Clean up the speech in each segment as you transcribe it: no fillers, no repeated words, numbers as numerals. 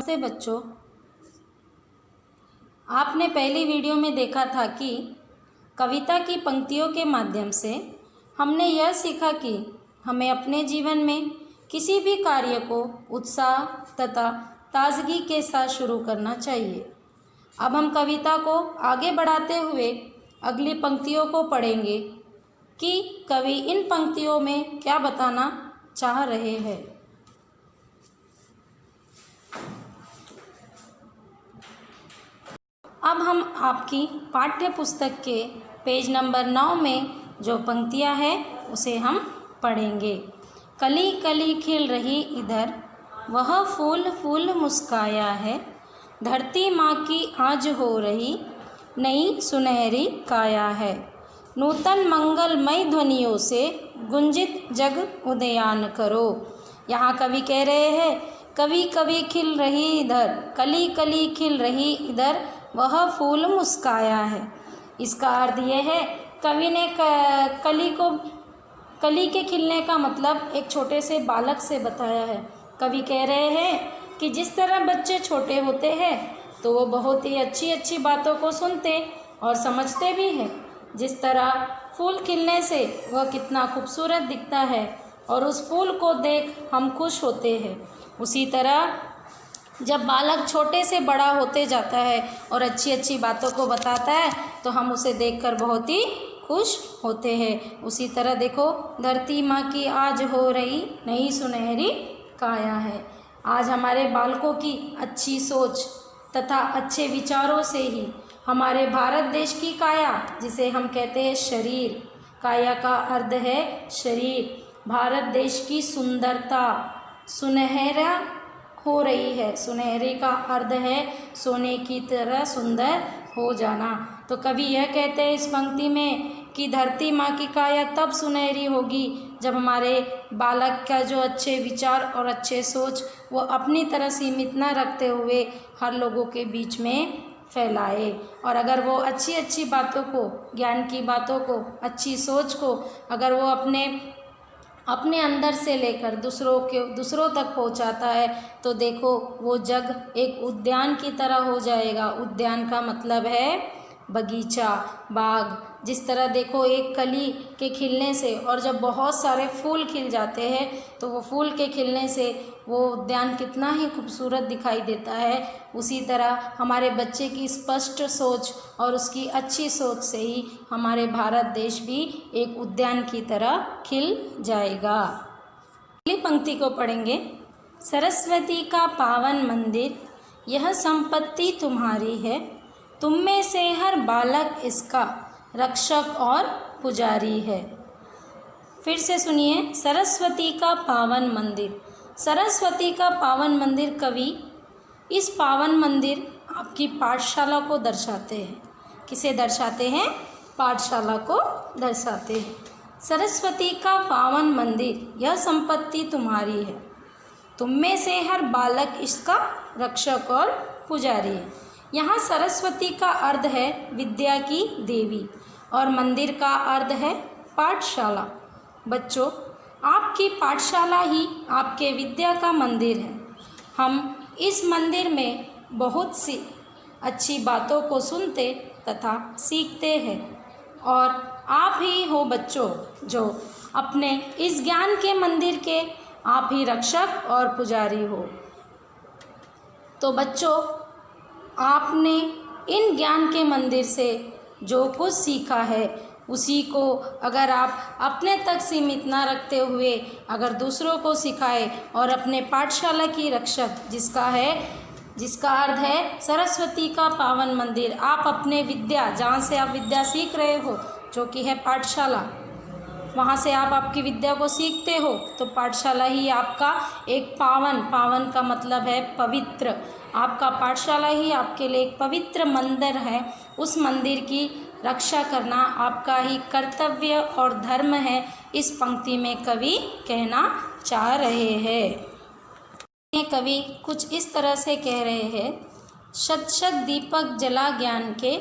नमस्ते बच्चों, आपने पहली वीडियो में देखा था कि कविता की पंक्तियों के माध्यम से हमने यह सीखा कि हमें अपने जीवन में किसी भी कार्य को उत्साह तथा ताजगी के साथ शुरू करना चाहिए। अब हम कविता को आगे बढ़ाते हुए अगली पंक्तियों को पढ़ेंगे कि कवि इन पंक्तियों में क्या बताना चाह रहे हैं। अब हम आपकी पाठ्य पुस्तक के पेज नंबर 9 में जो पंक्तियां हैं उसे हम पढ़ेंगे। कली कली खिल रही इधर, वह फूल फूल मुस्काया है। धरती माँ की आज हो रही नई सुनहरी काया है। नूतन मंगलमय ध्वनियों से गुंजित जग उदयान करो। यहाँ कवि कह रहे हैं, कभी कभी खिल रही इधर, कली कली खिल रही इधर, वह फूल मुस्काया है। इसका अर्थ यह है, कवि ने कली के खिलने का मतलब एक छोटे से बालक से बताया है। कवि कह रहे हैं कि जिस तरह बच्चे छोटे होते हैं तो वो बहुत ही अच्छी अच्छी बातों को सुनते और समझते भी हैं। जिस तरह फूल खिलने से वह कितना खूबसूरत दिखता है और उस फूल को देख हम खुश होते हैं, उसी तरह जब बालक छोटे से बड़ा होते जाता है और अच्छी अच्छी बातों को बताता है तो हम उसे देखकर बहुत ही खुश होते हैं। उसी तरह देखो, धरती माँ की आज हो रही नई सुनहरी काया है। आज हमारे बालकों की अच्छी सोच तथा अच्छे विचारों से ही हमारे भारत देश की काया, जिसे हम कहते हैं शरीर, काया का अर्थ है शरीर, भारत देश की सुंदरता सुनहरा हो रही है। सुनहरे का अर्थ है सोने की तरह सुंदर हो जाना। तो कवि यह कहते हैं इस पंक्ति में कि धरती माँ की काया तब सुनहरी होगी जब हमारे बालक का जो अच्छे विचार और अच्छे सोच वो अपनी तरह सीमित न रखते हुए हर लोगों के बीच में फैलाए। और अगर वो अच्छी अच्छी बातों को, ज्ञान की बातों को, अच्छी सोच को अगर वो अपने अंदर से लेकर दूसरों तक पहुंचाता है तो देखो वो जग एक उद्यान की तरह हो जाएगा। उद्यान का मतलब है बगीचा, बाग। जिस तरह देखो एक कली के खिलने से और जब बहुत सारे फूल खिल जाते हैं तो वो फूल के खिलने से वो उद्यान कितना ही खूबसूरत दिखाई देता है। उसी तरह हमारे बच्चे की स्पष्ट सोच और उसकी अच्छी सोच से ही हमारे भारत देश भी एक उद्यान की तरह खिल जाएगा। अगली पंक्ति को पढ़ेंगे। सरस्वती का पावन मंदिर, यह संपत्ति तुम्हारी है। तुम में से हर बालक इसका रक्षक और पुजारी है। फिर से सुनिए, सरस्वती का पावन मंदिर। सरस्वती का पावन मंदिर, कवि इस पावन मंदिर आपकी पाठशाला को दर्शाते हैं। किसे दर्शाते हैं? पाठशाला को दर्शाते हैं। सरस्वती का पावन मंदिर, यह संपत्ति तुम्हारी है। तुम में से हर बालक इसका रक्षक और पुजारी है। यहाँ सरस्वती का अर्थ है विद्या की देवी और मंदिर का अर्थ है पाठशाला। बच्चों, आपकी पाठशाला ही आपके विद्या का मंदिर है। हम इस मंदिर में बहुत सी अच्छी बातों को सुनते तथा सीखते हैं और आप ही हो बच्चों जो अपने इस ज्ञान के मंदिर के आप ही रक्षक और पुजारी हो। तो बच्चों, आपने इन ज्ञान के मंदिर से जो कुछ सीखा है उसी को अगर आप अपने तक सीमित ना रखते हुए अगर दूसरों को सिखाए और अपने पाठशाला की रक्षक, जिसका अर्थ है सरस्वती का पावन मंदिर, आप अपने विद्या, जहाँ से आप विद्या सीख रहे हो जो कि है पाठशाला, वहाँ से आप आपकी विद्या को सीखते हो तो पाठशाला ही आपका एक पावन का मतलब है पवित्र, आपका पाठशाला ही आपके लिए एक पवित्र मंदिर है। उस मंदिर की रक्षा करना आपका ही कर्तव्य और धर्म है। इस पंक्ति में कवि कहना चाह रहे हैं। कवि कुछ इस तरह से कह रहे हैं, शत शत दीपक जला ज्ञान के,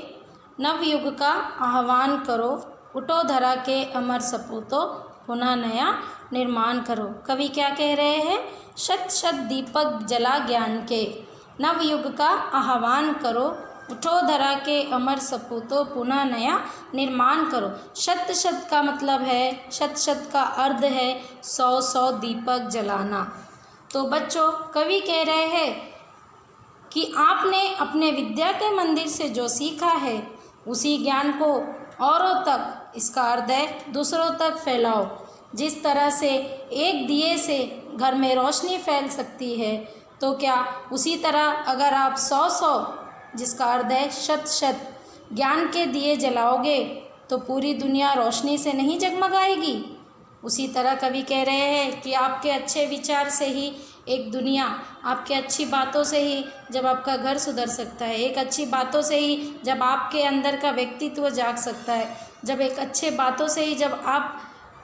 नवयुग का आह्वान करो, उठो धरा के अमर सपूतों, पुनः नया निर्माण करो। कवि क्या कह रहे हैं? शत शत दीपक जला ज्ञान के, नवयुग का आह्वान करो, उठो धरा के अमर सपूतों, पुनः नया निर्माण करो। शत शत का मतलब है, शत शत का अर्थ है 100-100 दीपक जलाना। तो बच्चों, कवि कह रहे हैं कि आपने अपने विद्या के मंदिर से जो सीखा है उसी ज्ञान को औरों तक, इसका अर्थ है दूसरों तक फैलाओ। जिस तरह से एक दिए से घर में रोशनी फैल सकती है, तो क्या उसी तरह अगर आप 100-100, जिसका अर्थ है शत शत ज्ञान के दिए जलाओगे तो पूरी दुनिया रोशनी से नहीं जगमगाएगी। उसी तरह कवि कह रहे हैं कि आपके अच्छे विचार से ही एक दुनिया, आपके अच्छी बातों से ही जब आपका घर सुधर सकता है, एक अच्छी बातों से ही जब आपके अंदर का व्यक्तित्व जाग सकता है, जब एक अच्छे बातों से ही जब आप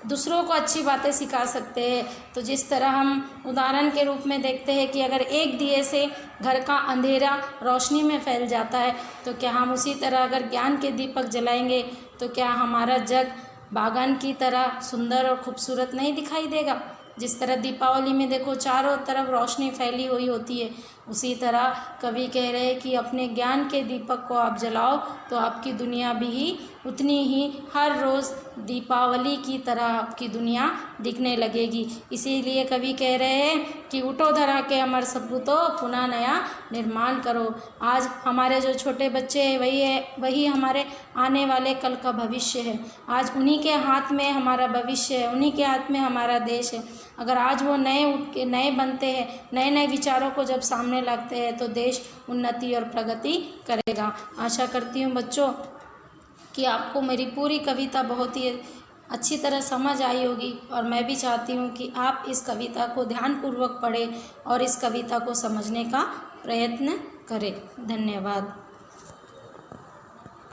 दूसरों को अच्छी बातें सिखा सकते हैं। तो जिस तरह हम उदाहरण के रूप में देखते हैं कि अगर एक दिए से घर का अंधेरा रोशनी में फैल जाता है, तो क्या हम उसी तरह अगर ज्ञान के दीपक जलाएंगे तो क्या हमारा जग बागान की तरह सुंदर और खूबसूरत नहीं दिखाई देगा। जिस तरह दीपावली में देखो चारों तरफ रोशनी फैली हुई होती है, उसी तरह कवि कह रहे हैं कि अपने ज्ञान के दीपक को आप जलाओ तो आपकी दुनिया भी उतनी ही हर रोज़ दीपावली की तरह आपकी दुनिया दिखने लगेगी। इसीलिए कवि कह रहे हैं कि उठो धरा के अमर सपूतों, पुनः नया निर्माण करो। आज हमारे जो छोटे बच्चे हैं वही हमारे आने वाले कल का भविष्य है। आज उन्हीं के हाथ में हमारा भविष्य है, उन्हीं के हाथ में हमारा देश है। अगर आज वो नए उठ के नए बनते हैं, नए नए विचारों को जब सामने लाते हैं, तो देश उन्नति और प्रगति करेगा। आशा करती हूँ बच्चों कि आपको मेरी पूरी कविता बहुत ही अच्छी तरह समझ आई होगी, और मैं भी चाहती हूँ कि आप इस कविता को ध्यानपूर्वक पढ़ें और इस कविता को समझने का प्रयत्न करें। धन्यवाद।